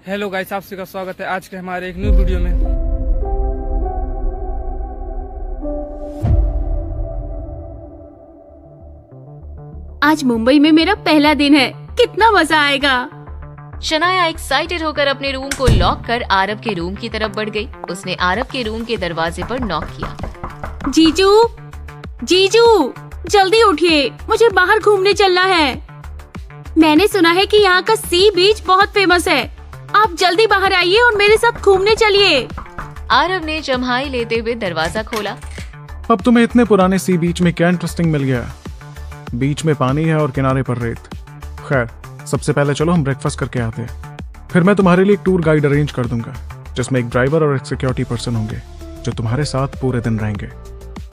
Hello guys, आप सबका स्वागत है आज के हमारे एक न्यू वीडियो में। आज मुंबई में मेरा पहला दिन है, कितना मजा आएगा। शनाया एक्साइटेड होकर अपने रूम को लॉक कर आरव के रूम की तरफ बढ़ गई। उसने आरव के रूम के दरवाजे पर नॉक किया। जीजू, जीजू जल्दी उठिए, मुझे बाहर घूमने चलना है। मैंने सुना है कि यहाँ का सी बीच बहुत फेमस है। आप जल्दी बाहर आइए और मेरे साथ घूमने चलिए। आरव ने जम्हाई लेते हुए दरवाजा खोला। अब तुम्हें इतने पुराने सी बीच में क्या इंटरेस्टिंग मिल गया? बीच में पानी है और किनारे पर रेत। खैर, सबसे पहले चलो हम ब्रेकफास्ट करके आते हैं, फिर मैं तुम्हारे लिए एक टूर गाइड अरेंज कर दूंगा जिसमें एक ड्राइवर और एक सिक्योरिटी पर्सन होंगे जो तुम्हारे साथ पूरे दिन रहेंगे।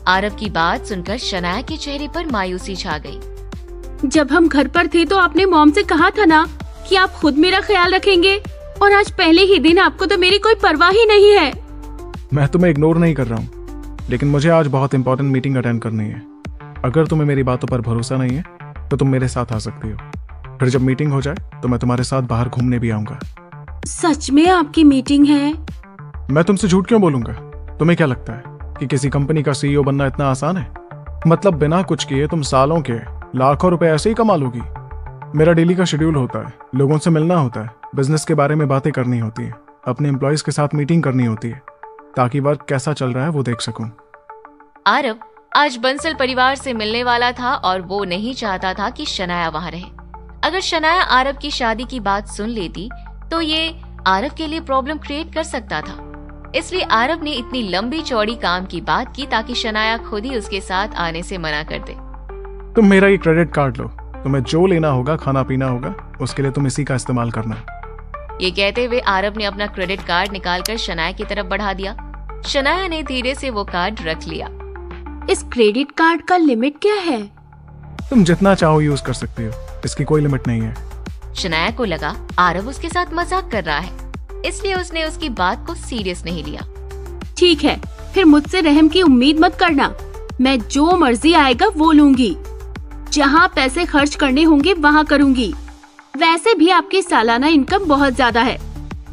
आरव की बात सुनकर शनाया के चेहरे पर मायूसी छा गई। जब हम घर पर थे तो आपने मॉम से कहा था ना कि आप खुद मेरा ख्याल रखेंगे, और आज पहले ही दिन आपको तो मेरी कोई परवाह ही नहीं है। मैं तुम्हें इग्नोर नहीं कर रहा हूँ, लेकिन मुझे आज बहुत इंपॉर्टेंट मीटिंग अटेंड करनी है। अगर तुम्हें मेरी बातों पर भरोसा नहीं है तो तुम मेरे साथ आ सकती हो। फिर जब मीटिंग हो जाए तो मैं तुम्हारे साथ बाहर घूमने भी आऊंगा। सच में आपकी मीटिंग है? मैं तुमसे झूठ क्यों बोलूंगा? तुम्हें क्या लगता है कि किसी कंपनी का सीईओ बनना इतना आसान है? मतलब बिना कुछ किए तुम सालों के लाखों रुपए ऐसे ही कमा लोगी। मेरा डेली का शेड्यूल होता है, लोगों से मिलना होता है, बिजनेस के बारे में बातें करनी होती है, अपने एम्प्लॉयज के साथ मीटिंग करनी होती है ताकि वर्क कैसा चल रहा है वो देख सकूं। आरव आज बंसल परिवार से मिलने वाला था और वो नहीं चाहता था कि शनाया वहाँ रहे। अगर शनाया आरव की शादी की बात सुन लेती तो ये आरव के लिए प्रॉब्लम क्रिएट कर सकता था। इसलिए आरव ने इतनी लंबी चौड़ी काम की बात की ताकि शनाया खुद ही उसके साथ आने से मना कर दे। तुम मेरा ये क्रेडिट कार्ड लो, तुम्हें जो लेना होगा, खाना पीना होगा, उसके लिए तुम इसी का इस्तेमाल करना। ये कहते हुए आरव ने अपना क्रेडिट कार्ड निकालकर शनाया की तरफ बढ़ा दिया। शनाया ने धीरे से वो कार्ड रख लिया। इस क्रेडिट कार्ड का लिमिट क्या है? तुम जितना चाहो यूज कर सकती हो, इसकी कोई लिमिट नहीं है। शनाया को लगा आरव उसके साथ मजाक कर रहा है, इसलिए उसने उसकी बात को सीरियस नहीं लिया। ठीक है, फिर मुझसे रहम की उम्मीद मत करना। मैं जो मर्जी आएगा वो लूंगी। जहाँ पैसे खर्च करने होंगे वहाँ करूंगी। वैसे भी आपकी सालाना इनकम बहुत ज्यादा है,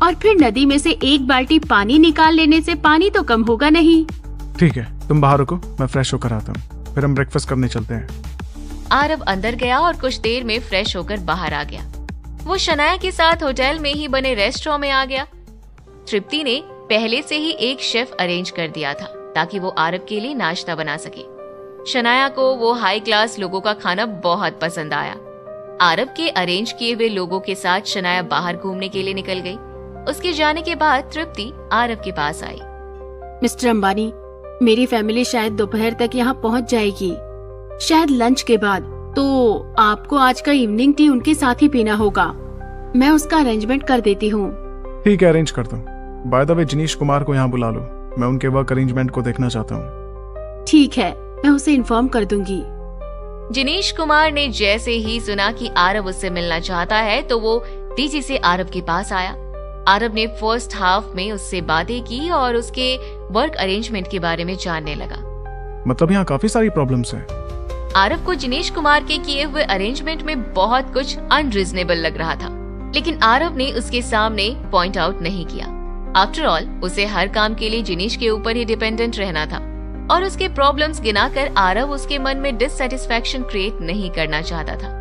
और फिर नदी में से एक बाल्टी पानी निकाल लेने से पानी तो कम होगा नहीं। ठीक है, तुम बाहर रुको, मैं फ्रेश होकर आता हूँ, फिर हम ब्रेकफास्ट करने चलते हैं। आरव अंदर गया और कुछ देर में फ्रेश होकर बाहर आ गया। वो शनाया के साथ होटल में ही बने रेस्टोरेंट में आ गया। तृप्ति ने पहले से ही एक शेफ अरेंज कर दिया था ताकि वो आरव के लिए नाश्ता बना सके। शनाया को वो हाई क्लास लोगों का खाना बहुत पसंद आया। आरव के अरेंज किए हुए लोगों के साथ शनाया बाहर घूमने के लिए निकल गई। उसके जाने के बाद तृप्ति आरव के पास आई। मिस्टर अंबानी, मेरी फैमिली शायद दोपहर तक यहाँ पहुँच जाएगी, शायद लंच के बाद, तो आपको आज का इवनिंग टी उनके साथ ही पीना होगा। मैं उसका अरेंजमेंट कर देती हूँ। ठीक है, अरेंज कर दो। बाय द वे, जिनीश कुमार को यहाँ बुला लो, मैं उनके वर्क अरेंजमेंट को देखना चाहता हूँ। ठीक है, मैं उसे इन्फॉर्म कर दूंगी। जिनीश कुमार ने जैसे ही सुना कि आरव उससे मिलना चाहता है तो वो तेजी से आरव के पास आया। आरव ने फर्स्ट हाफ में उससे बातें की और उसके वर्क अरेंजमेंट के बारे में जानने लगा। मतलब यहाँ काफी सारी प्रॉब्लम्स हैं। आरव को जिनीश कुमार के किए हुए अरेंजमेंट में बहुत कुछ अनरीजनेबल लग रहा था, लेकिन आरव ने उसके सामने पॉइंट आउट नहीं किया। आफ्टर ऑल उसे हर काम के लिए जिनीश के ऊपर ही डिपेंडेंट रहना था, और उसके प्रॉब्लम्स गिनाकर आरव उसके मन में डिससैटिस्फैक्शन क्रिएट नहीं करना चाहता था।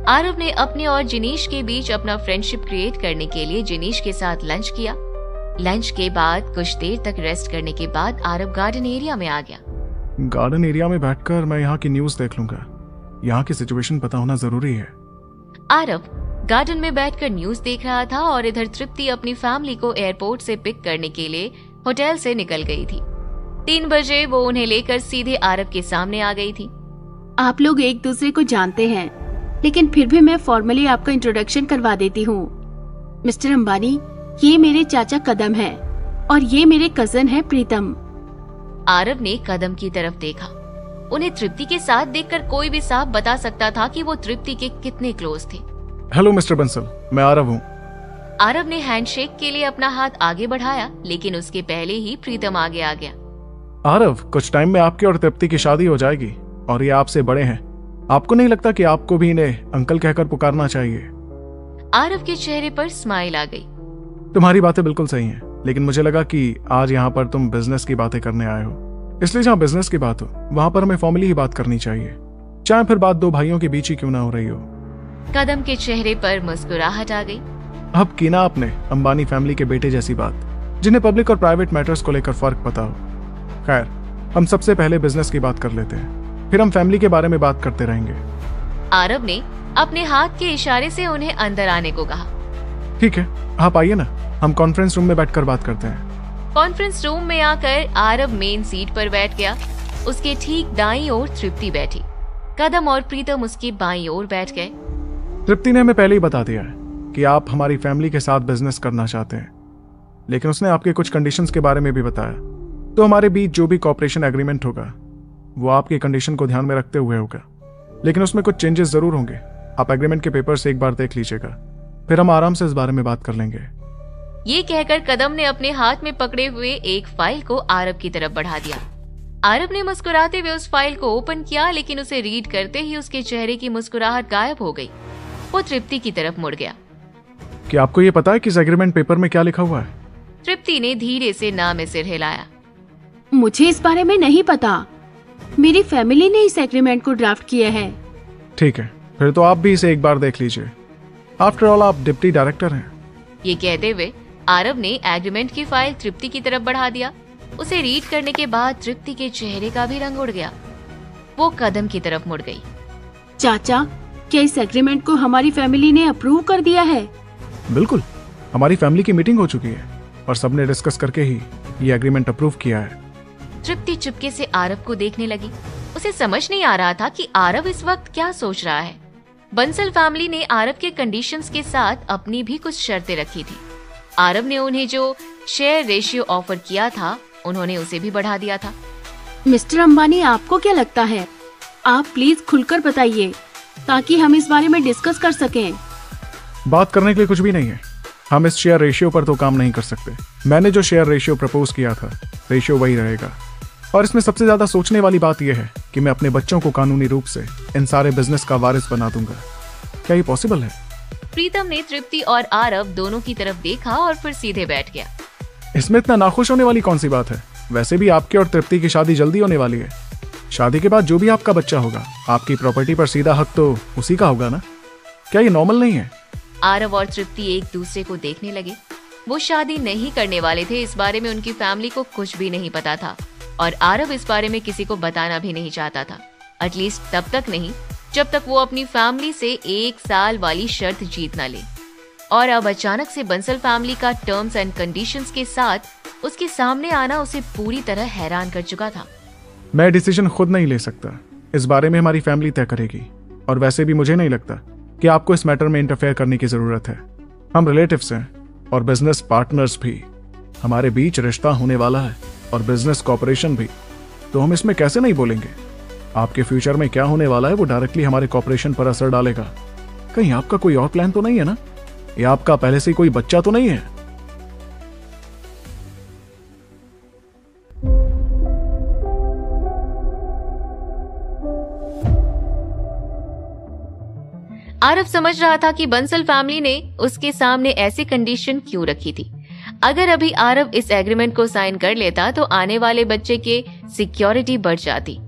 आरव ने अपने और जिनीश के बीच अपना फ्रेंडशिप क्रिएट करने के लिए जिनीश के साथ लंच किया। लंच के बाद कुछ देर तक रेस्ट करने के बाद आरव गार्डन एरिया में आ गया। गार्डन एरिया में बैठकर मैं यहाँ की न्यूज देख लूंगा। यहाँ की सिचुएशन पता होना जरूरी है। आरव गार्डन में बैठकर न्यूज देख रहा था और इधर तृप्ति अपनी फैमिली को एयरपोर्ट से पिक करने के लिए होटल से निकल गई थी। 3 बजे वो उन्हें लेकर सीधे आरव के सामने आ गई थी। आप लोग एक दूसरे को जानते हैं, लेकिन फिर भी मैं फॉर्मली आपका इंट्रोडक्शन करवा देती हूँ। मिस्टर अंबानी, ये मेरे चाचा कदम है और ये मेरे कजन है प्रीतम। आरव ने कदम की तरफ देखा। उन्हें तृप्ति के साथ देखकर कोई भी साफ बता सकता था कि वो तृप्ति के कितने क्लोज थे। हेलो मिस्टर बंसल, मैं आरव हूँ। आरव ने हैंडशेक के लिए अपना हाथ आगे बढ़ाया, लेकिन उसके पहले ही प्रीतम आगे आ गया। आरव, कुछ टाइम में आपकी और तृप्ति की शादी हो जाएगी और ये आपसे बड़े हैं। आपको नहीं लगता कि आपको भी इन्हें अंकल कहकर पुकारना चाहिए? आरव के चेहरे पर स्माइल आ गई। तुम्हारी बातें बिल्कुल सही हैं, लेकिन मुझे लगा कि आज यहाँ पर तुम बिजनेस की बातें करने आए हो, इसलिए जहाँ बिजनेस की बात हो वहां पर हमें फॉर्मली ही बात करनी चाहिए, चाहे फिर बात दो भाइयों के बीच ही क्यों ना हो रही हो। कदम के चेहरे पर मुस्कुराहट आ गई। अब की ना आपने अंबानी फैमिली के बेटे जैसी बात, जिन्हें पब्लिक और प्राइवेट मैटर्स को लेकर फर्क पता हो। खैर, हम सबसे पहले बिजनेस की बात कर लेते हैं, फिर हम फैमिली के बारे में बात करते रहेंगे। आरव ने अपने हाथ के इशारे से उन्हें अंदर आने को कहा। ठीक है, आप आइए ना, हम कॉन्फ्रेंस रूम में बैठकर बात करते हैं। कॉन्फ्रेंस रूम में आकर आरव मेन सीट पर बैठ गया। उसके ठीक दाईं ओर तृप्ति बैठी। कदम और प्रीतम उसकी बाईं ओर बैठ गए। तृप्ति ने हमें पहले ही बता दिया है कि आप हमारी फैमिली के साथ बिजनेस करना चाहते हैं, लेकिन उसने आपके कुछ कंडीशंस के बारे में भी बताया। तो हमारे बीच जो भी कॉपरेशन एग्रीमेंट होगा वो आपकी कंडीशन को ध्यान में रखते हुए होगा, लेकिन उसमें कुछ चेंजेस जरूर होंगे। आप एग्रीमेंट के पेपर से एक बार देख लीजिएगा, फिर हम आराम से इस बारे में बात कर लेंगे। ये कहकर कदम ने अपने हाथ में पकड़े हुए एक फाइल को आरव की तरफ बढ़ा दिया। आरव ने मुस्कुराते हुए उस फाइल को ओपन किया, लेकिन उसे रीड करते ही उसके चेहरे की मुस्कुराहट गायब हो गई। वो तृप्ति की तरफ मुड़ गया। क्या आपको ये पता है कि इस एग्रीमेंट पेपर में क्या लिखा हुआ है? तृप्ति ने धीरे से ना में सिर हिलाया। मुझे इस बारे में नहीं पता। मेरी फैमिली ने इस एग्रीमेंट को ड्राफ्ट किया है। ठीक है, फिर तो आप भी इसे एक बार देख लीजिए। आफ्टर ऑल आप डिप्टी डायरेक्टर हैं। ये कहते हुए आरव ने एग्रीमेंट की फाइल तृप्ति की तरफ बढ़ा दिया। उसे रीड करने के बाद तृप्ति के चेहरे का भी रंग उड़ गया। वो कदम की तरफ मुड़ गई। चाचा, क्या इस एग्रीमेंट को हमारी फैमिली ने अप्रूव कर दिया है? बिल्कुल, हमारी फैमिली की मीटिंग हो चुकी है और सबने डिस्कस करके ही ये एग्रीमेंट अप्रूव किया है। तृप्ति चुपके से आरव को देखने लगी। उसे समझ नहीं आ रहा था कि आरव इस वक्त क्या सोच रहा है। बंसल फैमिली ने आरव के कंडीशंस के साथ अपनी भी कुछ शर्तें रखी थी। आरव ने उन्हें जो शेयर रेशियो ऑफर किया था, उन्होंने उसे भी बढ़ा दिया था। मिस्टर अंबानी, आपको क्या लगता है? आप प्लीज खुलकर बताइए ताकि हम इस बारे में डिस्कस कर सकें। बात करने के लिए कुछ भी नहीं है। हम इस शेयर रेशियो पर तो काम नहीं कर सकते। मैंने जो शेयर रेशियो प्रपोज किया था, रेशियो वही रहेगा। और इसमें सबसे ज्यादा सोचने वाली बात यह है कि मैं अपने बच्चों को कानूनी रूप से इन सारे बिजनेस का वारिस बना दूंगा। क्या ये पॉसिबल है? प्रीतम ने तृप्ति और आरव दोनों की तरफ देखा और फिर सीधे बैठ गया। इसमें इतना नाखुश होने वाली कौन सी बात है? वैसे भी आपकी और तृप्ति की शादी जल्दी होने वाली है। शादी के बाद जो भी आपका बच्चा होगा, आपकी प्रॉपर्टी पर सीधा हक तो उसी का होगा ना? क्या ये नॉर्मल नहीं है? आरव और तृप्ति एक दूसरे को देखने लगे। वो शादी नहीं करने वाले थे, इस बारे में उनकी फैमिली को कुछ भी नहीं पता था और आरव इस बारे में किसी को बताना भी नहीं चाहता था। एटलीस्ट तब तक नहीं जब तक वो अपनी फैमिली से 1 साल वाली शर्त जीत ना ले। और अब अचानक से बंसल फैमिली का टर्म्स एंड कंडीशंस के साथ उसके सामने आना उसे पूरी तरह हैरान कर चुका था। मैं डिसीजन खुद नहीं ले सकता, इस बारे में हमारी फैमिली तय करेगी। और वैसे भी मुझे नहीं लगता कि आपको इस मैटर में इंटरफेयर करने की जरूरत है। हम रिलेटिव्स हैं और बिजनेस पार्टनर्स भी। हमारे बीच रिश्ता होने वाला है और बिजनेस कॉपरेशन भी, तो हम इसमें कैसे नहीं बोलेंगे। आपके फ्यूचर में क्या होने वाला है वो डायरेक्टली हमारे कॉपरेशन पर असर डालेगा। कहीं आपका कोई और प्लान तो नहीं है ना? या आपका पहले से कोई बच्चा तो नहीं है? आरव समझ रहा था कि बंसल फैमिली ने उसके सामने ऐसी कंडीशन क्यों रखी थी। अगर अभी आरव इस एग्रीमेंट को साइन कर लेता तो आने वाले बच्चे के सिक्योरिटी बढ़ जाती।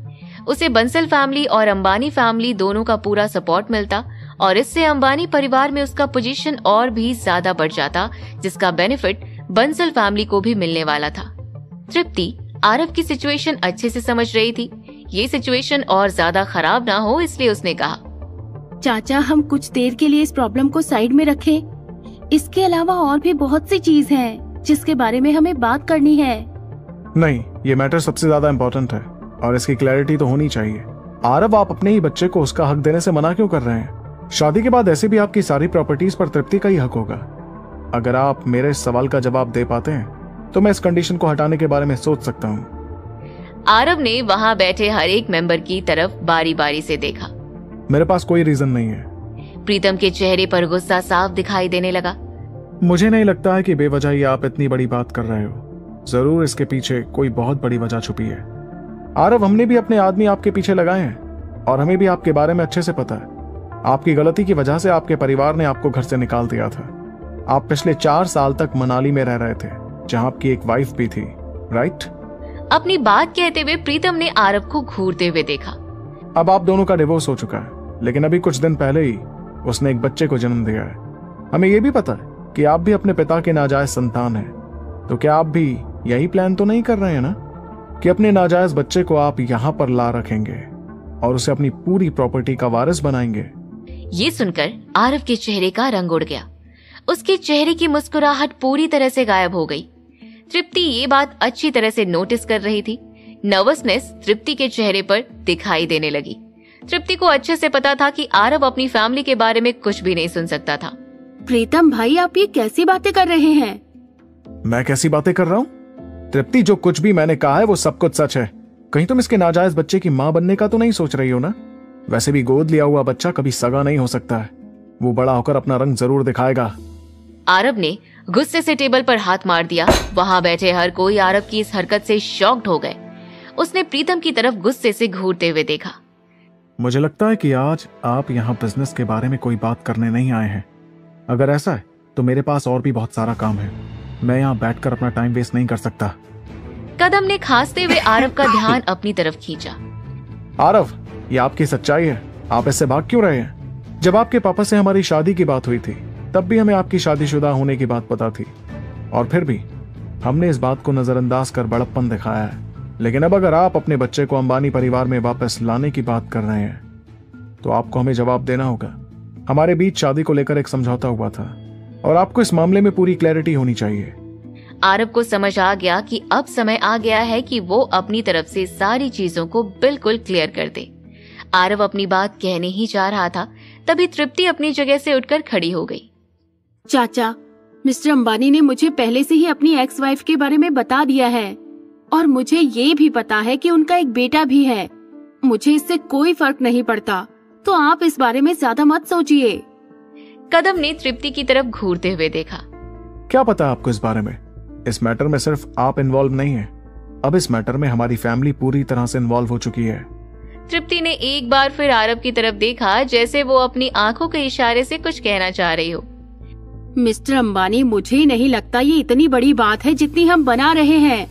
उसे बंसल फैमिली और अंबानी फैमिली दोनों का पूरा सपोर्ट मिलता और इससे अंबानी परिवार में उसका पोजीशन और भी ज्यादा बढ़ जाता, जिसका बेनिफिट बंसल फैमिली को भी मिलने वाला था। तृप्ति आरव की सिचुएशन अच्छे से समझ रही थी। ये सिचुएशन और ज्यादा खराब ना हो, इसलिए उसने कहा, चाचा, हम कुछ देर के लिए इस प्रॉब्लम को साइड में रखें। इसके अलावा और भी बहुत सी चीज है जिसके बारे में हमें बात करनी है। नहीं, ये मैटर सबसे ज्यादा इम्पोर्टेंट है और इसकी क्लैरिटी तो होनी चाहिए। आरव, आप अपने ही बच्चे को उसका हक देने से मना क्यों कर रहे हैं? शादी के बाद ऐसे भी आपकी सारी प्रॉपर्टीज पर तृप्ति का ही हक होगा। अगर आप मेरे इस सवाल का जवाब दे पाते हैं तो मैं इस कंडीशन को हटाने के बारे में सोच सकता हूँ। आरव ने वहाँ बैठे हर एक मेंबर की तरफ बारी बारी से देखा। मेरे पास कोई रीजन नहीं है। प्रीतम के चेहरे पर गुस्सा साफ दिखाई देने लगा। मुझे नहीं लगता है कि बेवजह ही आप इतनी बड़ी बात कर रहे हो। जरूर इसके पीछे कोई बहुत बड़ी वजह छुपी है। आरव, हमने भी अपने आदमी आपके पीछे लगाए हैं और हमें भी आपके बारे में अच्छे से पता है। आपकी गलती की वजह से आपके परिवार ने आपको घर से निकाल दिया था। आप पिछले 4 साल तक मनाली में रह रहे थे, जहां आपकी एक वाइफ भी थी, राइट? अपनी बात कहते हुए प्रीतम ने आरव को घूरते हुए देखा। अब आप दोनों का डिवोर्स हो चुका है, लेकिन अभी कुछ दिन पहले ही उसने एक बच्चे को जन्म दिया है। हमें यह भी पता है कि आप भी अपने पिता के नाजायज संतान हैं। तो क्या आप भी यही प्लान तो नहीं कर रहे हैं ना कि अपने नाजायज बच्चे को आप यहां पर ला रखेंगे और उसे अपनी पूरी प्रॉपर्टी का वारिस बनाएंगे? ये सुनकर आरव के चेहरे का रंग उड़ गया। उसके चेहरे की मुस्कुराहट पूरी तरह से गायब हो गई। तृप्ति ये बात अच्छी तरह से नोटिस कर रही थी। नर्वसनेस तृप्ति के चेहरे पर दिखाई देने लगी। तृप्ति को अच्छे से पता था कि आरव अपनी फैमिली के बारे में कुछ भी नहीं सुन सकता था। प्रीतम भाई, आप ये कैसी बातें कर रहे हैं? मैं कैसी बातें कर रहा हूँ? तृप्ति, जो कुछ भी मैंने कहा है वो सब कुछ सच है। कहीं तुम इसके नाजायज बच्चे की माँ बनने का तो नहीं सोच रही हो ना? वैसे भी गोद लिया हुआ बच्चा कभी सगा नहीं हो सकता है। वो बड़ा होकर अपना रंग जरूर दिखाएगा। आरव ने गुस्से से टेबल पर हाथ मार दिया। वहां बैठे हर कोई आरव की इस हरकत से शॉक्ड हो गए। उसने प्रीतम की तरफ गुस्से से घूरते हुए देखा। मुझे लगता है कि आज आप यहाँ बिजनेस के बारे में कोई बात करने नहीं आए हैं। अगर ऐसा है तो मेरे पास और भी बहुत सारा काम है। मैं यहाँ बैठकर अपना टाइम वेस्ट नहीं कर सकता। कदम ने खांसते हुए आरव का ध्यान अपनी तरफ खींचा। आरव, ये आपकी सच्चाई है। आप इससे भाग क्यों रहे हैं? जब आपके पापा से हमारी शादी की बात हुई थी तब भी हमें आपकी शादीशुदा होने की बात पता थी, और फिर भी हमने इस बात को नजरअंदाज कर बड़प्पन दिखाया है। लेकिन अब अगर आप अपने बच्चे को अंबानी परिवार में वापस लाने की बात कर रहे हैं तो आपको हमें जवाब देना होगा। हमारे बीच शादी को लेकर एक समझौता हुआ था और आपको इस मामले में पूरी क्लैरिटी होनी चाहिए। आरव को समझ आ गया कि अब समय आ गया है कि वो अपनी तरफ से सारी चीजों को बिल्कुल क्लियर कर दे। आरव अपनी बात कहने ही जा रहा था, तभी तृप्ति अपनी जगह से उठकर खड़ी हो गई। चाचा, मिस्टर अंबानी ने मुझे पहले से ही अपनी एक्स वाइफ के बारे में बता दिया है और मुझे ये भी पता है कि उनका एक बेटा भी है। मुझे इससे कोई फर्क नहीं पड़ता, तो आप इस बारे में ज्यादा मत सोचिए। कदम ने तृप्ति की तरफ घूरते हुए देखा। क्या पता आपको इस बारे में? इस मैटर में सिर्फ आप इन्वॉल्व नहीं है। अब इस मैटर में हमारी फैमिली पूरी तरह से इन्वॉल्व हो चुकी है। तृप्ति ने एक बार फिर आरव की तरफ देखा, जैसे वो अपनी आंखों के इशारे से कुछ कहना चाह रही हो। मिस्टर अंबानी, मुझे नहीं लगता ये इतनी बड़ी बात है जितनी हम बना रहे हैं।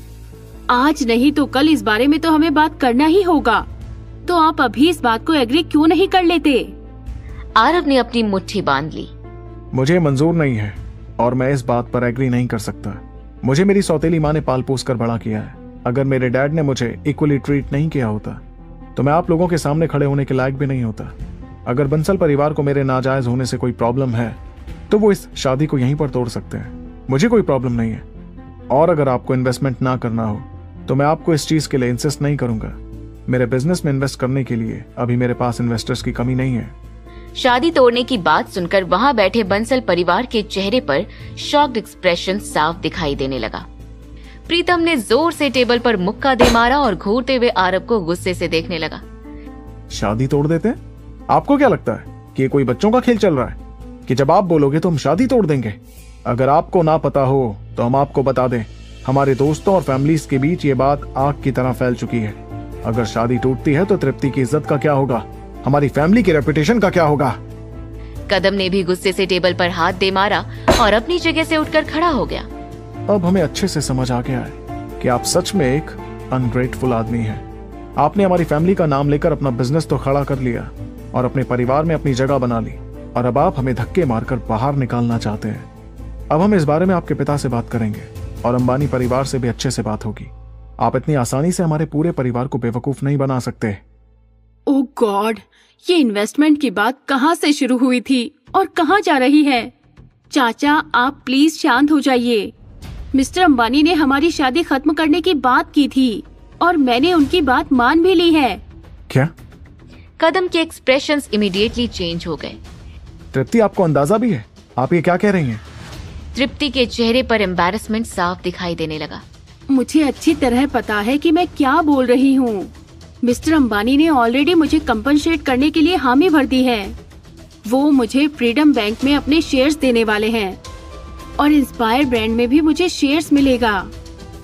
आज नहीं तो कल इस बारे में तो हमें बात करना ही होगा। तो आप अभी इस बात को एग्री क्यों नहीं कर लेते? आरव ने अपनी मुट्ठी बांध ली। मुझे मंजूर नहीं है और मैं इस बात पर एग्री नहीं कर सकता। मुझे मेरी सौतेली माँ ने पाल पोस कर बड़ा किया है। अगर मेरे डैड ने मुझे इक्वली ट्रीट नहीं किया होता तो मैं आप लोगों के सामने खड़े होने के लायक भी नहीं होता। अगर बंसल परिवार को मेरे नाजायज होने से कोई प्रॉब्लम है तो वो इस शादी को यहीं पर तोड़ सकते हैं। मुझे कोई प्रॉब्लम नहीं है। और अगर आपको इन्वेस्टमेंट ना करना हो तो मैं आपको इस चीज के लिए इंसिस्ट नहीं करूंगा। मेरे बिजनेस में इन्वेस्ट करने के लिए अभी मेरे पास इन्वेस्टर्स की कमी नहीं है। शादी तोड़ने की बात सुनकर वहां बैठे बंसल परिवार के चेहरे पर शॉक्ड एक्सप्रेशन साफ दिखाई देने लगा। प्रीतम ने जोर से टेबल पर मुक्का दे मारा और घूरते हुए आरव को गुस्से से देखने लगा। शादी तोड़ देते हैं? आपको क्या लगता है कि ये कोई बच्चों का खेल चल रहा है कि जब आप बोलोगे तो हम शादी तोड़ देंगे? अगर आपको ना पता हो तो हम आपको बता दें, हमारे दोस्तों और फैमिलीज के बीच ये बात आग की तरह फैल चुकी है। अगर शादी टूटती है तो तृप्ति की इज्जत का क्या होगा? हमारी फैमिली की रेपुटेशन का क्या होगा? कदम ने भी गुस्से से टेबल पर हाथ दे मारा और अपनी जगह से उठकर खड़ा हो गया। अब हमें अच्छे से समझ आ गया है कि आप सच में एक अनग्रेटफुल आदमी हैं। आपने हमारी फैमिली का नाम लेकर अपना बिजनेस तो खड़ा कर लिया और अपने परिवार में अपनी जगह बना ली, और अब आप हमें धक्के मारकर बाहर निकालना चाहते हैं। अब हम इस बारे में आपके पिता से बात करेंगे और अंबानी परिवार से भी अच्छे से बात होगी। आप इतनी आसानी से हमारे पूरे परिवार को बेवकूफ नहीं बना सकते। ओह गॉड, ये इन्वेस्टमेंट की बात कहाँ से शुरू हुई थी और कहाँ जा रही है? चाचा, आप प्लीज शांत हो जाइए। मिस्टर अंबानी ने हमारी शादी खत्म करने की बात की थी और मैंने उनकी बात मान भी ली है। क्या? कदम के एक्सप्रेशंस इमीडिएटली चेंज हो गए। तृप्ति, आपको अंदाजा भी है आप ये क्या कह रही हैं? तृप्ति के चेहरे पर एम्बैरेसमेंट साफ दिखाई देने लगा। मुझे अच्छी तरह पता है कि मैं क्या बोल रही हूँ। मिस्टर अंबानी ने ऑलरेडी मुझे कंपनसेट करने के लिए हामी भर दी है। वो मुझे फ्रीडम बैंक में अपने शेयर्स देने वाले हैं और इंस्पायर ब्रांड में भी मुझे शेयर्स मिलेगा।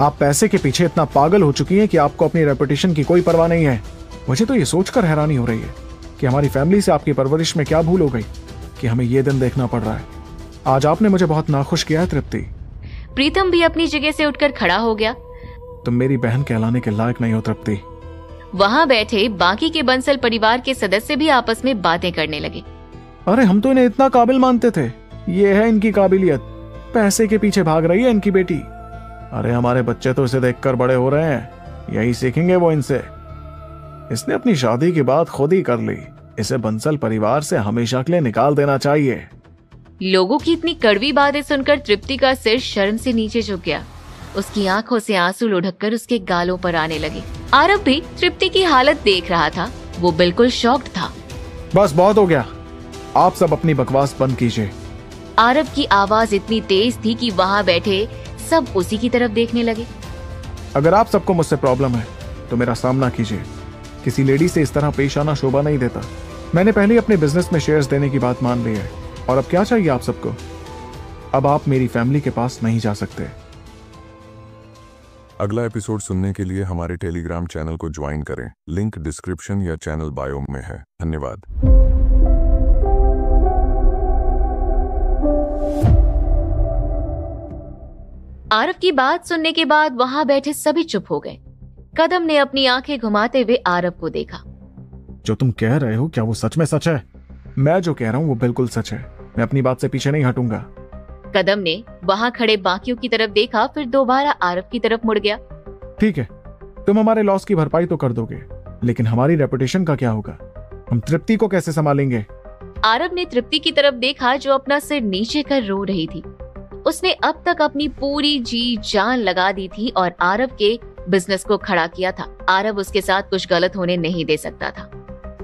आप पैसे के पीछे इतना पागल हो चुकी हैं कि आपको अपनी रेपुटेशन की कोई परवाह नहीं है। मुझे तो ये सोचकर हैरानी हो रही है कि हमारी फैमिली से आपकी परवरिश में क्या भूल हो गई कि हमें ये दिन देखना पड़ रहा है। आज आपने मुझे बहुत नाखुश किया है तृप्ति। प्रीतम भी अपनी जगह से उठकर खड़ा हो गया। तुम मेरी बहन कहलाने के लायक नहीं हो तृप्ति। वहाँ बैठे बाकी के बंसल परिवार के सदस्य भी आपस में बातें करने लगे। अरे हम तो इन्हें इतना काबिल मानते थे, ये है इनकी काबिलियत, पैसे के पीछे भाग रही है इनकी बेटी। अरे हमारे बच्चे तो इसे देखकर बड़े हो रहे हैं, यही सीखेंगे वो इनसे। इसने अपनी शादी की बात खुद ही कर ली, इसे बंसल परिवार से हमेशा के लिए निकाल देना चाहिए। लोगों की इतनी कड़वी बातें सुनकर तृप्ति का सिर शर्म से नीचे झुक गया। उसकी आंखों से आंसू लुढ़ककर उसके गालों पर आने लगे। आरव भी तृप्ति की हालत देख रहा था, वो बिल्कुल शॉक्ड था। बस बहुत हो गया, आप सब अपनी बकवास बंद कीजिए। आरव की आवाज इतनी तेज थी कि वहाँ बैठे सब उसी की तरफ देखने लगे। अगर आप सबको मुझसे प्रॉब्लम है तो मेरा सामना कीजिए। किसी लेडी से इस तरह पेश आना शोभा नहीं देता। मैंने पहले अपने बिजनेस में शेयर्स देने की बात मान ली है, और अब क्या चाहिए आप सबको? अब आप मेरी फैमिली के पास नहीं जा सकते। अगला एपिसोड सुनने के लिए हमारे टेलीग्राम चैनल को ज्वाइन करें, लिंक डिस्क्रिप्शन या चैनल बायो में है। धन्यवाद। आरव की बात सुनने के बाद वहाँ बैठे सभी चुप हो गए। कदम ने अपनी आंखें घुमाते हुए आरव को देखा। जो तुम कह रहे हो क्या वो सच में सच है? मैं जो कह रहा हूँ वो बिल्कुल सच है, मैं अपनी बात से पीछे नहीं हटूंगा। कदम ने वहाँ खड़े बाकियों की तरफ देखा, फिर दोबारा आरव की तरफ मुड़ गया। ठीक है, तुम हमारे लॉस की भरपाई तो कर दोगे, लेकिन हमारी रेपुटेशन का क्या होगा? हम तृप्ति को कैसे संभालेंगे? आरव ने तृप्ति की तरफ देखा जो अपना सिर नीचे कर रो रही थी। उसने अब तक अपनी पूरी जी जान लगा दी थी और आरव के बिजनेस को खड़ा किया था। आरव उसके साथ कुछ गलत होने नहीं दे सकता था।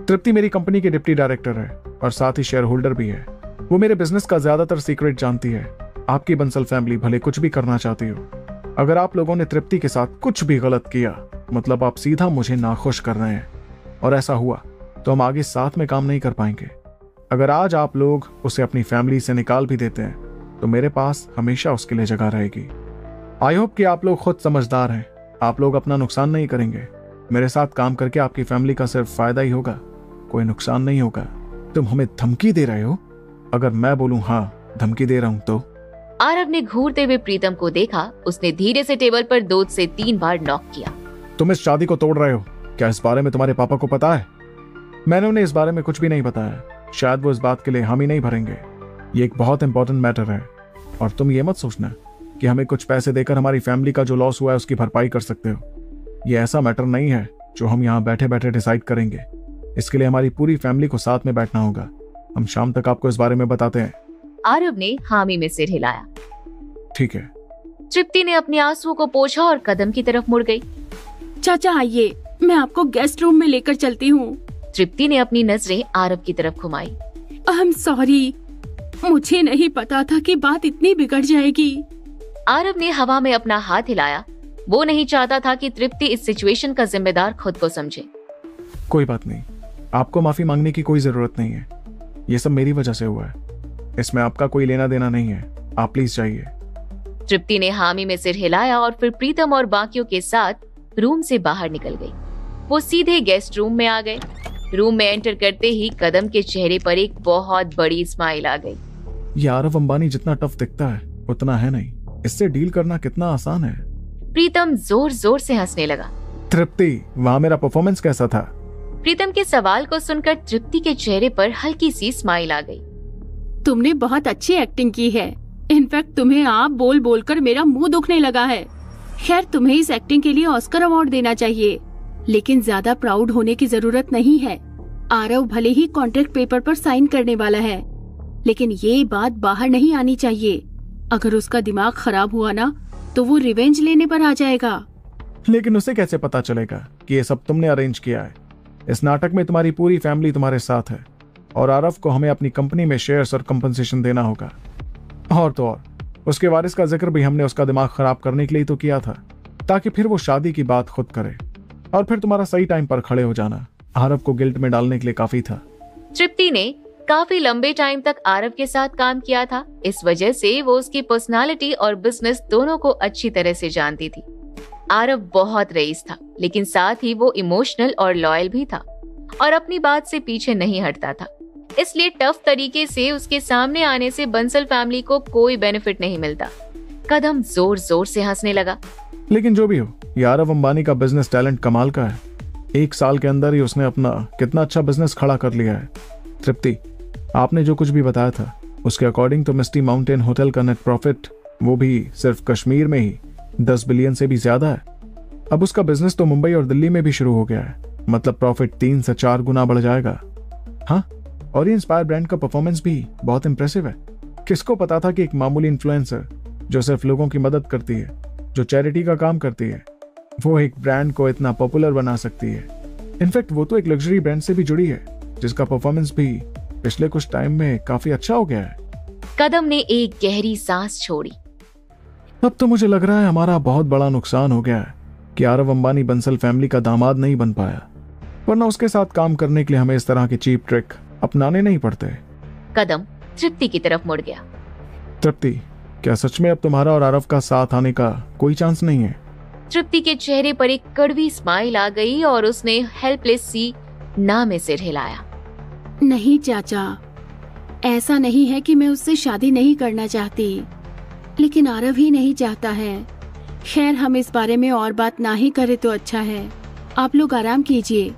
तृप्ति मेरी कंपनी के डिप्टी डायरेक्टर है और साथ ही शेयर होल्डर भी है। वो मेरे बिजनेस का ज्यादातर सीक्रेट जानती है। आपकी बंसल फैमिली भले कुछ भी करना चाहती हो, अगर आप लोगों ने तृप्ति के साथ कुछ भी गलत किया मतलब आप सीधा मुझे नाखुश कर रहे हैं, और ऐसा हुआ तो हम आगे साथ में काम नहीं कर पाएंगे। अगर आज आप लोग उसे अपनी फैमिली से निकाल भी देते हैं तो मेरे पास हमेशा उसके लिए जगह रहेगी। आई होप कि आप लोग खुद समझदार हैं, आप लोग अपना नुकसान नहीं करेंगे। मेरे साथ काम करके आपकी फैमिली का सिर्फ फायदा ही होगा, कोई नुकसान नहीं होगा। तुम हमें धमकी दे रहे हो? अगर मैं बोलूं हाँ धमकी दे रहा हूं तो? आरव ने घूरते हुए प्रीतम को देखा। उसने धीरे से टेबल पर 2 से 3 बार नॉक किया। तुम इस शादी को तोड़ रहे हो, क्या इस बारे में तुम्हारे पापा को पता है? मैंने उन्हें इस बारे में कुछ भी नहीं बताया, शायद वो इस बात के लिए हामी नहीं भरेंगे। ये एक बहुत इंपॉर्टेंट मैटर है, और तुम ये मत सोचना कि हमें कुछ पैसे देकर हमारी फैमिली का जो लॉस हुआ है उसकी भरपाई कर सकते हो। ये ऐसा मैटर नहीं है जो हम यहाँ बैठे बैठे डिसाइड करेंगे। इसके लिए हमारी पूरी फैमिली को साथ में बैठना होगा। हम शाम तक आपको इस बारे में बताते हैं। आरव ने हामी में सिर हिलाया। ठीक है। तृप्ति ने अपने आंसुओं को पोंछा और कदम की तरफ मुड़ गई। चाचा आइए, मैं आपको गेस्ट रूम में लेकर चलती हूँ। तृप्ति ने अपनी नजरें आरव की तरफ घुमाई। आई एम सॉरी, मुझे नहीं पता था कि बात इतनी बिगड़ जाएगी। आरव ने हवा में अपना हाथ हिलाया। वो नहीं चाहता था कि तृप्ति इस सिचुएशन का जिम्मेदार खुद को समझे। कोई बात नहीं, आपको माफी मांगने की कोई जरूरत नहीं है। ये सब मेरी वजह से हुआ है, इसमें आपका कोई लेना देना नहीं है। आप प्लीज जाइए। तृप्ति ने हामी में सिर हिलाया और फिर प्रीतम और बाकियों के साथ रूम से बाहर निकल गई। वो सीधे गेस्ट रूम में आ गए। रूम में एंटर करते ही कदम के चेहरे पर एक बहुत बड़ी स्माइल आ गई। ये आरव अंबानी जितना टफ दिखता है उतना है नहीं, इससे डील करना कितना आसान है। प्रीतम जोर जोर से हंसने लगा। तृप्ति, वहाँ मेरा परफॉर्मेंस कैसा था? प्रीतम के सवाल को सुनकर तृप्ति के चेहरे पर हल्की सी स्माइल आ गई। तुमने बहुत अच्छी एक्टिंग की है। इनफैक्ट तुम्हें आप बोल बोल कर मेरा मुंह दुखने लगा है। खैर, तुम्हें इस एक्टिंग के लिए ऑस्कर अवार्ड देना चाहिए, लेकिन ज्यादा प्राउड होने की जरूरत नहीं है। आरव भले ही कॉन्ट्रैक्ट पेपर पर साइन करने वाला है, लेकिन ये बात बाहर नहीं आनी चाहिए। अगर उसका दिमाग खराब हुआ ना तो वो रिवेंज लेने पर आ जाएगा। लेकिन उसे कैसे पता चलेगा कि ये सब तुमने अरेंज किया है? इस नाटक में तुम्हारी पूरी फैमिली तुम्हारे साथ है, और आरव को हमें अपनी कंपनी में शेयर्स और कंपनसेशन देना होगा। और तो और उसके वारिस का जिक्र भी हमने उसका दिमाग खराब करने के लिए तो किया था, ताकि फिर वो शादी की बात खुद करे, और फिर तुम्हारा सही टाइम पर खड़े हो जाना आरव को गिल्ट में डालने के लिए काफी था। तृप्ति ने काफी लंबे टाइम तक आरव के साथ काम किया था। इस वजह से वो उसकी पर्सनालिटी और बिजनेस दोनों को अच्छी तरह से जानती थी। आरव बहुत रईस था, लेकिन साथ ही वो इमोशनल और लॉयल भी था और अपनी बात से पीछे नहीं हटता था। इसलिए टफ तरीके से उसके सामने आने से बंसल फैमिली को कोई बेनिफिट नहीं मिलता। कदम जोर जोर से हंसने लगा। लेकिन जो भी हो, ये आरव अंबानी का बिजनेस टैलेंट कमाल का है। 1 साल के अंदर ही उसने अपना कितना अच्छा बिजनेस खड़ा कर लिया है। तृप्ति, आपने जो कुछ भी बताया था उसके अकॉर्डिंग तो मिस्टी माउंटेन होटल का नेट प्रॉफिट, वो भी सिर्फ कश्मीर में ही 10 बिलियन से भी ज्यादा है। अब उसका बिजनेस तो मुंबई और दिल्ली में भी शुरू हो गया है, मतलब प्रॉफिट 3 से 4 गुना बढ़ जाएगा। हाँ, और ये इंस्पायर ब्रांड का परफॉर्मेंस भी बहुत इंप्रेसिव है। किसको पता था कि एक मामूली इन्फ्लुएंसर जो सिर्फ लोगों की मदद करती है, जो चैरिटी का काम करती है, वो एक ब्रांड को इतना पॉपुलर बना सकती है। इनफैक्ट वो तो एक लग्जरी ब्रांड से भी जुड़ी है, जिसका परफॉर्मेंस भी पिछले कुछ टाइम में काफी अच्छा हो गया है। कदम ने एक गहरी सांस छोड़ी। अब तो मुझे लग रहा है हमारा बहुत बड़ा नुकसान हो गया है कि आरव अंबानी बंसल फैमिली का दामाद नहीं बन पाया, वरना उसके साथ काम करने के लिए हमें इस तरह के चीप ट्रिक अपनाने नहीं पड़ते। कदम तृप्ति की तरफ मुड़ गया। तृप्ति, क्या सच में अब तुम्हारा और आरव का साथ आने का कोई चांस नहीं है? तृप्ति के चेहरे पर एक कड़वी स्माइल आ गई और उसने हेल्पलेस सी ना में सिर हिलाया। नहीं चाचा, ऐसा नहीं है कि मैं उससे शादी नहीं करना चाहती, लेकिन आरव ही नहीं चाहता है। खैर, हम इस बारे में और बात ना ही करें तो अच्छा है। आप लोग आराम कीजिए,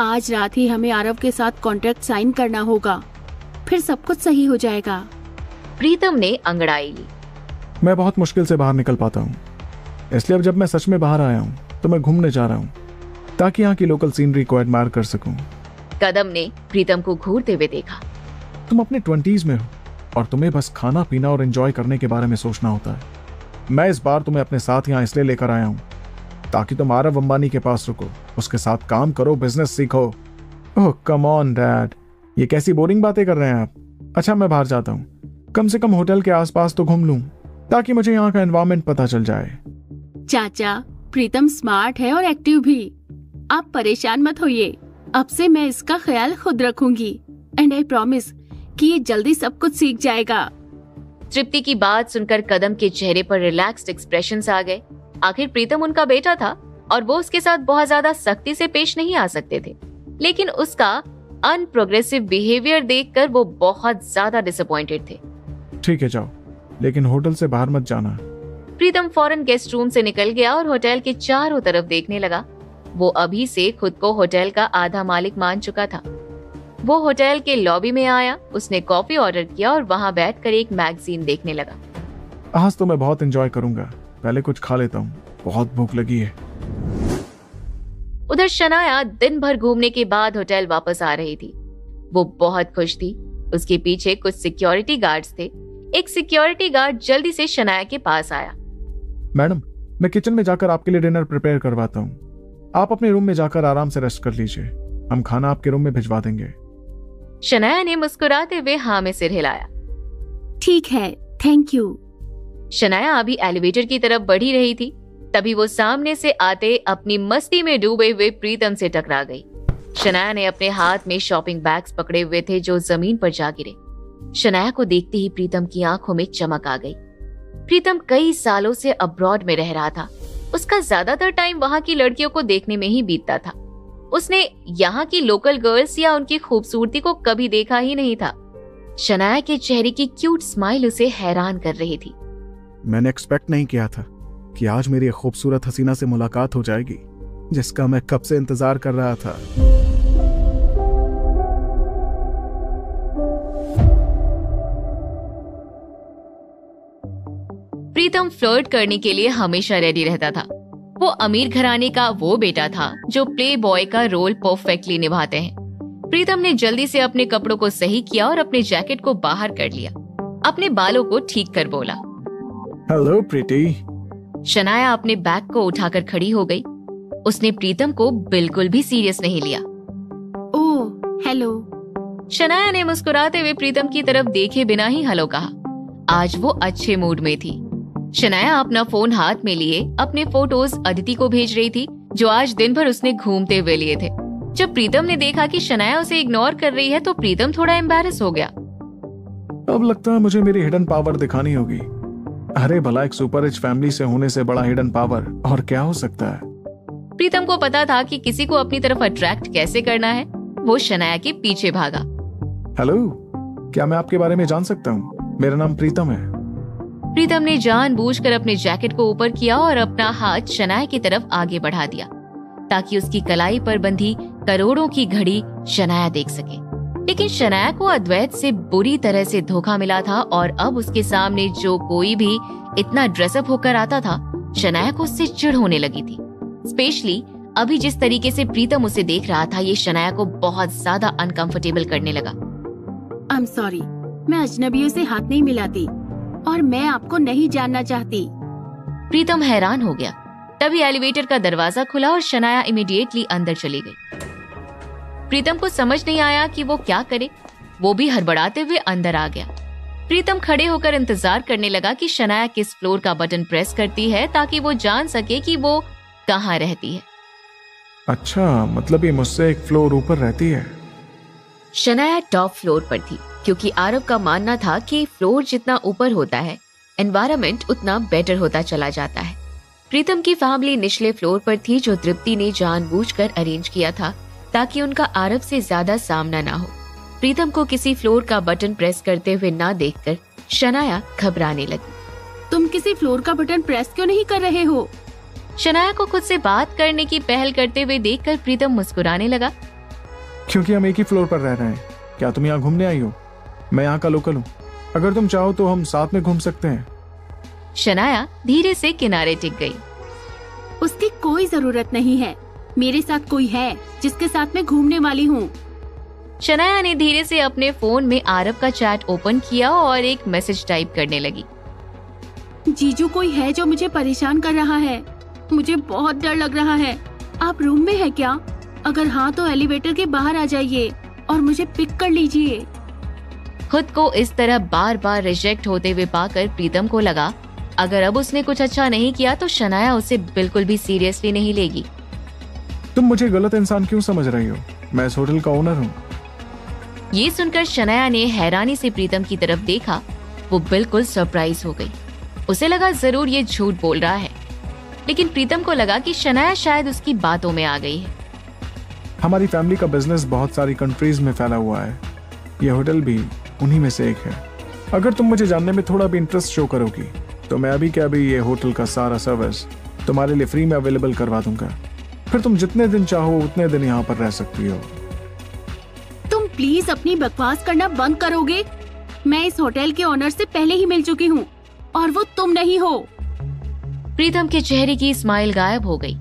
आज रात ही हमें आरव के साथ कॉन्ट्रैक्ट साइन करना होगा, फिर सब कुछ सही हो जाएगा। प्रीतम ने अंगड़ाई ली। मैं बहुत मुश्किल से बाहर निकल पाता हूँ, इसलिए अब जब मैं सच में बाहर आया हूँ तो मैं घूमने जा रहा हूँ ताकि यहाँ की लोकल सीनरी को एडमायर कर सकूं। कदम ने प्रीतम को घूरते हुए देखा। तुम अपने 20s में हो और तुम्हें बस खाना पीना और एंजॉय करने के बारे में सोचना होता है। मैं इस बार तुम्हें अपने साथ यहाँ इसलिए लेकर आया हूँ ताकि तुम आरव अंबानी के पास रुको, उसके साथ काम करो, बिजनेस सीखो। ओह कम ऑन डैड, ये कैसी बोरिंग बातें कर रहे हैं आप। अच्छा, मैं बाहर जाता हूँ, कम से कम होटल के आसपास तो घूम लूं ताकि मुझे यहाँ का एनवायरनमेंट पता चल जाए। चाचा, प्रीतम स्मार्ट है और एक्टिव भी। आप परेशान मत होइए, अब से मैं इसका ख्याल खुद रखूंगी एंड आई प्रॉमिस कि ये जल्दी सब कुछ सीख जाएगा। तृप्ति की बात सुनकर कदम के चेहरे पर रिलैक्स्ड एक्सप्रेशंस आ गए। आखिर प्रीतम उनका बेटा था और वो उसके साथ बहुत ज्यादा सख्ती से पेश नहीं आ सकते थे, लेकिन उसका अनप्रोग्रेसिव बिहेवियर देखकर वो बहुत ज्यादा डिसअपॉइंटेड थे। ठीक है, जाओ, लेकिन होटल से बाहर मत जाना। प्रीतम फौरन गेस्ट रूम से निकल गया और होटल के चारों तरफ देखने लगा। वो अभी से खुद को होटल का आधा मालिक मान चुका था। वो होटल के लॉबी में आया, उसने कॉफी ऑर्डर किया और वहां बैठकर एक मैगजीन देखने लगा। आज तो मैं बहुत एंजॉय करूंगा, पहले कुछ खा लेता हूँ, बहुत भूख लगी है। उधर शनाया दिन भर घूमने के बाद होटल वापस आ रही थी। वो बहुत खुश थी। उसके पीछे कुछ सिक्योरिटी गार्ड्स थे। एक सिक्योरिटी गार्ड जल्दी से शनाया के पास आया। मैडम, मैं किचन में जाकर आपके लिए डिनर प्रिपेयर करवाता हूँ, आप अपने रूम में जाकर आराम से रेस्ट कर लीजिए, हम खाना आपके रूम में भिजवा देंगे। शनाया ने मुस्कुराते हुए हाँ में सिर हिलाया। ठीक है, थैंक यू। शनाया अभी एलिवेटर की तरफ बढ़ी रही थी, तभी वो सामने से आते अपनी मस्ती में डूबे हुए प्रीतम से टकरा गई। शनाया ने अपने हाथ में शॉपिंग बैग्स पकड़े हुए थे जो जमीन पर जा गिरे। शनाया को देखते ही प्रीतम की आंखों में चमक आ गई। प्रीतम कई सालों से अब्रॉड में रह रहा था। उसका ज्यादातर टाइम वहां की लड़कियों को देखने में ही बीतता था। उसने यहाँ की लोकल गर्ल्स या उनकी खूबसूरती को कभी देखा ही नहीं था। शनाया के चेहरे की क्यूट स्माइल उसे हैरान कर रही थी। मैंने एक्सपेक्ट नहीं किया था कि आज मेरी खूबसूरत हसीना से मुलाकात हो जाएगी, जिसका मैं कब से इंतजार कर रहा था। प्रीतम फ्लर्ट करने के लिए हमेशा रेडी रहता था। वो अमीर घराने का वो बेटा था जो प्ले बॉय का रोल परफेक्टली निभाते हैं। प्रीतम ने जल्दी से अपने कपड़ों को सही किया और अपने जैकेट को बाहर कर लिया। अपने बालों को ठीक कर बोला, हेलो प्रीति। शनाया अपने बैग को उठाकर खड़ी हो गई। उसने प्रीतम को बिल्कुल भी सीरियस नहीं लिया। Oh hello. शनाया ने मुस्कुराते हुए प्रीतम की तरफ देखे बिना ही हेलो कहा। आज वो अच्छे मूड में थी। शनाया अपना फोन हाथ में लिए अपने फोटोज अदिति को भेज रही थी, जो आज दिन भर उसने घूमते हुए लिए थे। जब प्रीतम ने देखा कि शनाया उसे इग्नोर कर रही है तो प्रीतम थोड़ा एम्बैरेस हो गया। अब लगता है मुझे मेरी हिडन पावर दिखानी होगी। अरे भला, एक सुपर रिच फैमिली से होने से बड़ा हिडन पावर और क्या हो सकता है। प्रीतम को पता था कि किसी को अपनी तरफ अट्रैक्ट कैसे करना है। वो शनाया के पीछे भागा। हेलो, क्या मैं आपके बारे में जान सकता हूँ? मेरा नाम प्रीतम है। प्रीतम ने जानबूझकर अपने जैकेट को ऊपर किया और अपना हाथ शनाया की तरफ आगे बढ़ा दिया ताकि उसकी कलाई पर बंधी करोड़ों की घड़ी शनाया देख सके। लेकिन शनाया को अद्वैत से बुरी तरह से धोखा मिला था और अब उसके सामने जो कोई भी इतना ड्रेसअप होकर आता था, शनाया को उससे चिढ़ होने लगी थी। स्पेशली अभी जिस तरीके से प्रीतम उसे देख रहा था, ये शनाया को बहुत ज्यादा अनकंफर्टेबल करने लगा। आई एम सॉरी, मैं अजनबियों से हाथ नहीं मिलाती और मैं आपको नहीं जानना चाहती। प्रीतम हैरान हो गया। तभी एलिवेटर का दरवाजा खुला और शनाया इमीडिएटली अंदर चली गई। प्रीतम को समझ नहीं आया कि वो क्या करे। वो भी हड़बड़ाते हुए अंदर आ गया। प्रीतम खड़े होकर इंतजार करने लगा कि शनाया किस फ्लोर का बटन प्रेस करती है ताकि वो जान सके कि वो कहाँ रहती है। अच्छा, मतलब ये मुझसे एक फ्लोर ऊपर रहती है। शनाया टॉप फ्लोर पर थी क्योंकि आरव का मानना था कि फ्लोर जितना ऊपर होता है, एनवायरनमेंट उतना बेटर होता चला जाता है। प्रीतम की फैमिली निचले फ्लोर पर थी जो तृप्ति ने जानबूझकर अरेंज किया था ताकि उनका आरव से ज्यादा सामना ना हो। प्रीतम को किसी फ्लोर का बटन प्रेस करते हुए ना देखकर शनाया घबराने लगी। तुम किसी फ्लोर का बटन प्रेस क्यों नहीं कर रहे हो? शनाया को खुद से बात करने की पहल करते हुए देखकर प्रीतम मुस्कुराने लगा। क्योंकि हम एक ही फ्लोर पर रह रहे हैं। क्या तुम यहाँ घूमने आई हो? मैं यहाँ का लोकल हूँ। अगर तुम चाहो तो हम साथ में घूम सकते हैं। शनाया धीरे से किनारे टिक गई। उसकी कोई जरूरत नहीं है। मेरे साथ कोई है जिसके साथ मैं घूमने वाली हूँ। शनाया ने धीरे से अपने फोन में आरव का चैट ओपन किया और एक मैसेज टाइप करने लगी। जीजू, कोई है जो मुझे परेशान कर रहा है। मुझे बहुत डर लग रहा है। आप रूम में है क्या? अगर हाँ तो एलिवेटर के बाहर आ जाइए और मुझे पिक कर लीजिए। खुद को इस तरह बार बार रिजेक्ट होते हुए पाकर प्रीतम को लगा अगर अब उसने कुछ अच्छा नहीं किया तो शनाया उसे बिल्कुल भी सीरियसली नहीं लेगी। तुम मुझे गलत इंसान क्यों समझ रही हो? मैं इस होटल का ओनर हूँ। ये सुनकर शनाया ने हैरानी से प्रीतम की तरफ देखा। वो बिल्कुल सरप्राइज हो गई। उसे लगा जरूर ये झूठ बोल रहा है, लेकिन प्रीतम को लगा कि शनाया शायद उसकी बातों में आ गई है। हमारी फैमिली का बिजनेस बहुत सारी कंट्रीज में फैला हुआ है। यह होटल भी उन्हीं में से एक है। अगर तुम मुझे जानने में थोड़ा भी इंटरेस्ट शो करोगी तो मैं अभी के अभी ये होटल का सारा सर्विस तुम्हारे लिए फ्री में अवेलेबल करवा दूंगा। फिर तुम जितने दिन चाहो उतने दिन यहाँ पर रह सकती हो। तुम प्लीज अपनी बकवास करना बंद करोगे? मैं इस होटल के ओनर से पहले ही मिल चुकी हूँ और वो तुम नहीं हो। प्रीतम के चेहरे की स्माइल गायब हो गई।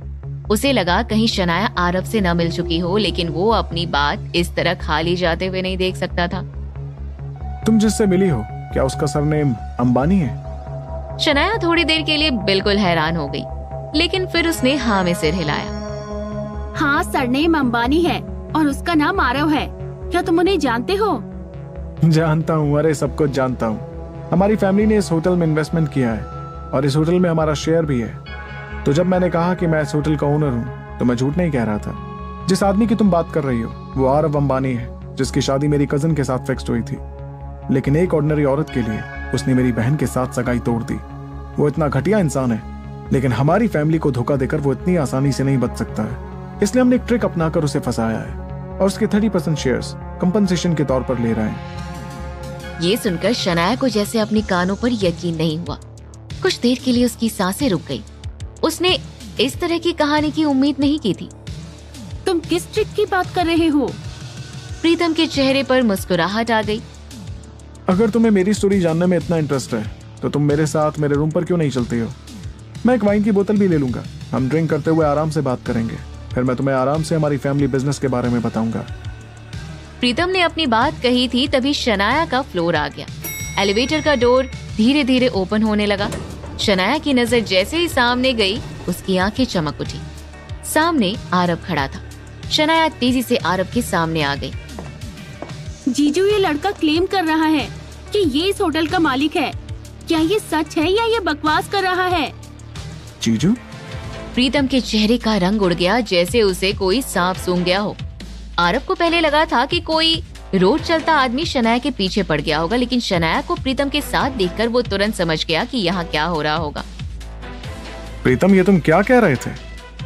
उसे लगा कहीं शनाया आरव से न मिल चुकी हो, लेकिन वो अपनी बात इस तरह खाली जाते हुए नहीं देख सकता था। तुम जिससे मिली हो, क्या उसका सरनेम अंबानी है? शनाया थोड़ी देर के लिए बिल्कुल हैरान हो गई, लेकिन फिर उसने हाँ में सिर हिलाया। हाँ, सरनेम अंबानी है और उसका नाम आरव है। क्या तुम उन्हें जानते हो? जानता हूँ, अरे सब कुछ जानता हूँ। हमारी फैमिली ने इस होटल में इन्वेस्टमेंट किया है और इस होटल में हमारा शेयर भी है। तो जब मैंने कहा कि मैं इस होटल का ओनर हूँ तो मैं झूठ नहीं कह रहा था। जिस आदमी की तुम बात कर रही हो वो आरव अंबानी है, जिसकी शादी मेरी कजिन के साथ फिक्स्ड हुई थी। लेकिन एक ऑर्डिनरी औरत के लिए उसने मेरी बहन के साथ सगाई तोड़ दी। वो इतना घटिया इंसान है, लेकिन हमारी फैमिली को धोखा देकर वो इतनी आसानी से नहीं बच सकता है। इसलिए हमने एक ट्रिक अपनाकर उसे फंसाया है और उसके 30% शेयर्स कंपनसेशन के तौर पर ले रहे हैं। ये सुनकर शनाया को जैसे अपने कानों पर यकीन नहीं हुआ। कुछ देर के लिए उसकी सांसें रुक गई। उसने इस तरह की कहानी की उम्मीद नहीं की थी। तुम किस ट्रिक की बात कर रहे हो? प्रीतम के चेहरे पर मुस्कुराहट आ गई। अगर तुम्हें मेरी स्टोरी जानने में इतना इंटरेस्ट है तो तुम मेरे साथ मेरे रूम पर क्यों नहीं चलती हो? मैं एक वाइन की बोतल भी ले लूंगा। हम ड्रिंक करते हुए आराम से बात करेंगे। फिर मैं तुम्हें आराम से हमारी फैमिली बिजनेस के बारे में बताऊंगा। प्रीतम ने अपनी बात कही थी तभी शनाया का फ्लोर आ गया। एलिवेटर का डोर धीरे धीरे ओपन होने लगा। शनाया की नजर जैसे ही सामने गई, उसकी आंखें चमक उठी। सामने आरव खड़ा था। शनाया तेजी से आरव के सामने आ गई। जीजू, ये लड़का क्लेम कर रहा है कि ये इस होटल का मालिक है। क्या ये सच है या ये बकवास कर रहा है? जीजू? प्रीतम के चेहरे का रंग उड़ गया जैसे उसे कोई सांप सूंघ गया हो। आरव को पहले लगा था कि कोई रोड चलता आदमी शनाया के पीछे पड़ गया होगा, लेकिन शनाया को प्रीतम के साथ देखकर वो तुरंत समझ गया कि यहाँ क्या हो रहा होगा। प्रीतम, ये तुम क्या कह रहे थे?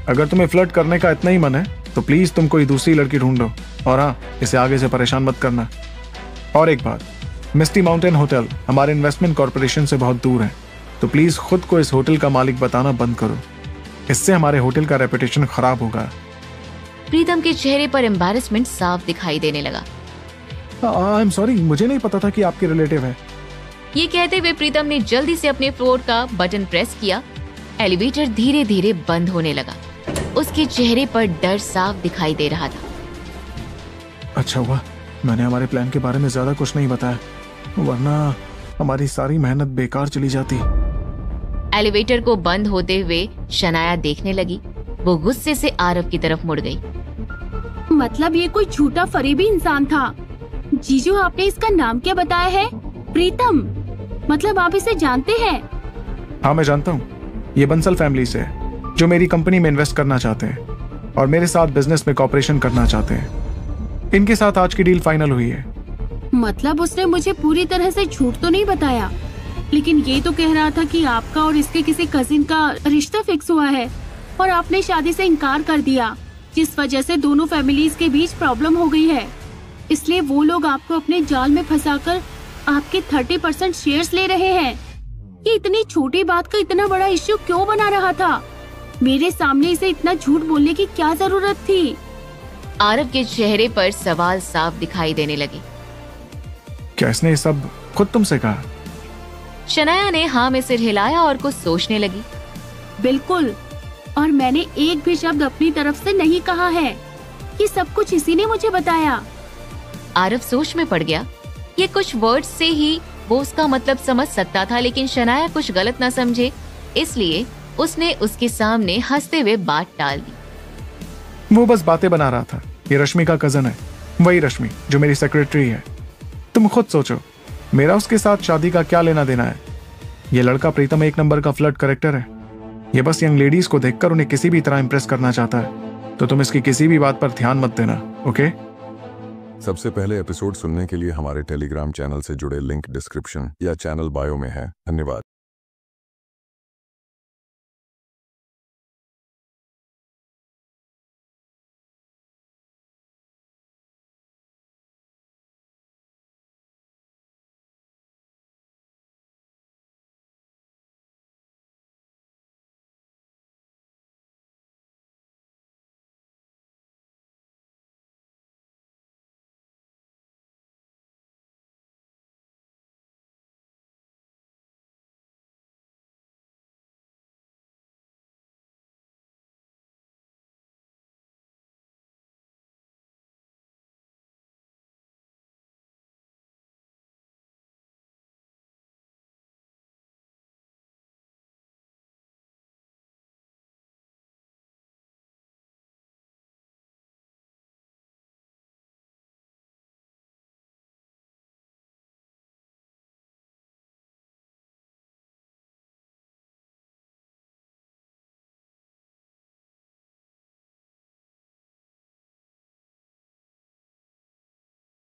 अगर तुम्हें फ्लर्ट करने का इतना ही मन है तो प्लीज तुम कोई दूसरी लड़की ढूंढो और हाँ, इसे आगे से परेशान मत करना। और एक बात, मिस्टी माउंटेन होटल हमारे इन्वेस्टमेंट कॉर्पोरेशन से बहुत दूर है, तो प्लीज खुद को इस होटल का मालिक बताना बंद करो। इससे हमारे होटल का रेपुटेशन खराब होगा। प्रीतम के चेहरे पर एम्बैरेसमेंट साफ दिखाई देने लगा। आई एम सॉरी, मुझे नहीं पता था कि आपके रिलेटिव है। ये कहते हुए प्रीतम ने जल्दी से अपने फ्लोर का बटन प्रेस किया। एलिवेटर धीरे धीरे बंद होने लगा। उसके चेहरे पर डर साफ दिखाई दे रहा था। अच्छा हुआ मैंने हमारे प्लान के बारे में ज्यादा कुछ नहीं बताया, वरना हमारी सारी मेहनत बेकार चली जाती। एलिवेटर को बंद होते हुए शनाया देखने लगी। वो गुस्से से आरव की तरफ मुड़ गई। मतलब ये कोई झूठा फरेबी इंसान था। जीजू, आपने इसका नाम क्या बताया है? प्रीतम। मतलब आप इसे जानते हैं? हाँ मैं जानता हूँ, ये बंसल फैमिली से है, जो मेरी कंपनी में इन्वेस्ट करना चाहते हैं और मेरे साथ बिजनेस में कॉपरेशन करना चाहते हैं। इनके साथ आज की डील फाइनल हुई है। मतलब उसने मुझे पूरी तरह से झूठ तो नहीं बताया, लेकिन ये तो कह रहा था कि आपका और इसके किसी कजिन का रिश्ता फिक्स हुआ है और आपने शादी से इनकार कर दिया, जिस वजह से दोनों फैमिलीज के बीच प्रॉब्लम हो गई है। इसलिए वो लोग आपको अपने जाल में फंसाकर आपके 30% शेयर्स ले रहे हैं। ये इतनी छोटी बात का इतना बड़ा इश्यू क्यों बना रहा था? मेरे सामने इसे इतना झूठ बोलने की क्या जरूरत थी? आरव के चेहरे पर सवाल साफ दिखाई देने लगे। क्या इसने ये सब खुद तुमसे कहा? शनाया ने हाँ में सिर हिलाया और कुछ सोचने लगी। बिल्कुल, और मैंने एक भी शब्द अपनी तरफ से नहीं कहा है। ये सब कुछ इसी ने मुझे बताया। आरव सोच में पड़ गया। ये कुछ वर्ड्स से ही वो उसका मतलब समझ सकता था, लेकिन शनाया कुछ गलत ना समझे, इसलिए उसने उसके सामने हंसते हुए बात टाल दी। वो बस बातें बना रहा था। ये रश्मि का कजन है, वही रश्मि जो मेरी सेक्रेटरी है। तुम खुद सोचो, मेरा उसके साथ शादी का क्या लेना देना है? ये लड़का प्रीतम एक नंबर का फ्लर्ट कैरेक्टर है। ये बस यंग लेडीज को देखकर उन्हें किसी भी तरह इंप्रेस करना चाहता है, तो तुम इसकी किसी भी बात पर ध्यान मत देना, ओके? सबसे पहले एपिसोड सुनने के लिए हमारे टेलीग्राम चैनल से जुड़े लिंक डिस्क्रिप्शन या चैनल बायो में है। धन्यवाद।